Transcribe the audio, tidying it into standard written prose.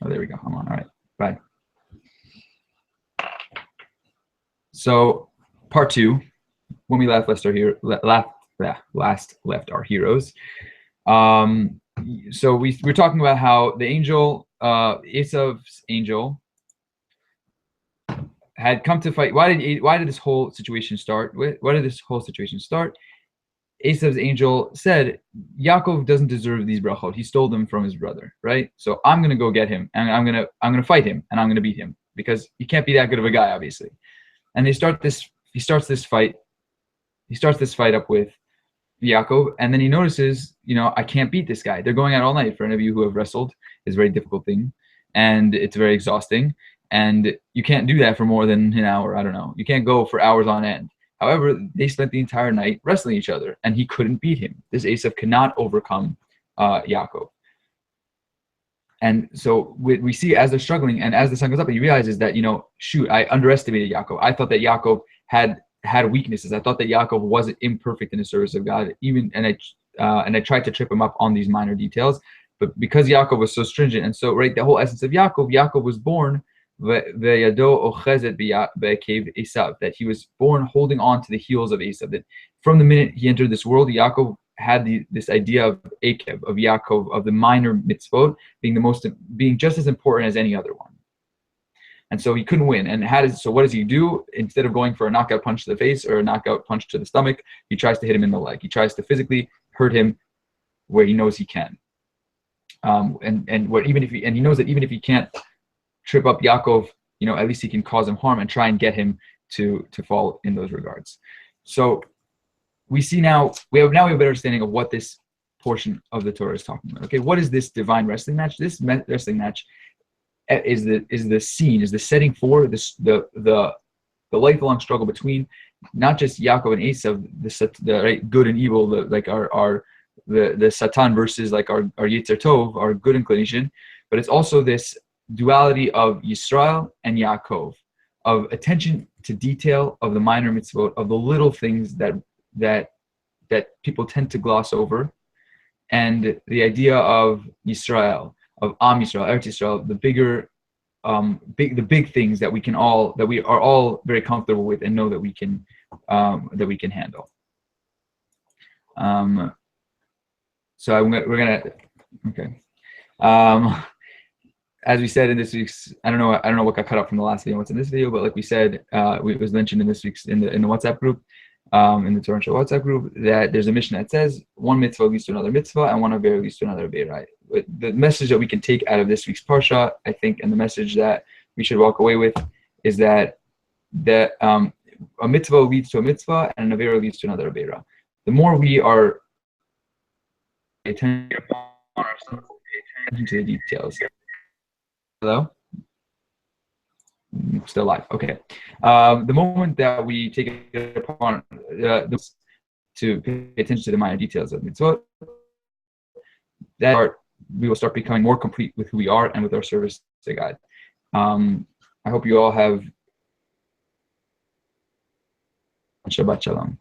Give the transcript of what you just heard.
Oh, there we go. I'm on. All right. Bye. So part 2, when we last left our heroes. So we're talking about how the angel, Esav's angel, had come to fight. Why did this whole situation start? Why did this whole situation start? Esav's angel said, Yaakov doesn't deserve these brachot. He stole them from his brother, right? So I'm gonna go get him, and I'm gonna fight him, and I'm gonna beat him, because he can't be that good of a guy, obviously. And he starts this fight up with Yaakov, and then he notices, I can't beat this guy. They're going out all night. For any of you who have wrestled, it's a very difficult thing, and it's very exhausting, and you can't do that for more than an hour. I don't know. You can't go for hours on end. However, they spent the entire night wrestling each other, and he couldn't beat him. This Esav cannot overcome Yaakov. And so we see as they're struggling, and as the sun goes up, and he realizes that, shoot, I underestimated Yaakov. I thought that Yaakov had weaknesses. I thought that Yaakov wasn't imperfect in the service of God, and I tried to trip him up on these minor details. But because Yaakov was so stringent, and so the whole essence of Yaakov was born that he was born holding on to the heels of Esav. That from the minute he entered this world, Yaakov had this idea of Akev, of Yaakov, of the minor mitzvot being just as important as any other one. And so he couldn't win. And so what does he do? Instead of going for a knockout punch to the face or a knockout punch to the stomach, he tries to hit him in the leg. He tries to physically hurt him where he knows he can. And he knows that even if he can't trip up Yaakov, at least he can cause him harm and try and get him to fall in those regards. So we see we have a better understanding of what this portion of the Torah is talking about. Okay, what is this divine wrestling match? This wrestling match is the scene, is the setting for the lifelong struggle between not just Yaakov and Esav, the good and evil, the Satan versus our Yetzer Tov, our good inclination, but it's also this duality of Yisroel and Yaakov, of attention to detail, of the minor mitzvot, of the little things that people tend to gloss over, and the idea of Yisrael, of Am Yisrael, Eretz Yisrael, the bigger, the big things that we are all very comfortable with and know that we can handle. So we're gonna okay. As we said in this week's, I don't know what got cut up from the last video, what's in this video, but like we said, it was mentioned in this week's in the WhatsApp group, in the Torah Show WhatsApp group, that there's a mission that says one mitzvah leads to another mitzvah and one avera leads to another avera. The message that we can take out of this week's parsha, I think, and the message that we should walk away with is that a mitzvah leads to a mitzvah and an avera leads to another avera. The more we are attention to the details. Hello? Still live. Okay. The moment that we take it upon to pay attention to the minor details of mitzvot, we will start becoming more complete with who we are and with our service to God. I hope you all have Shabbat Shalom.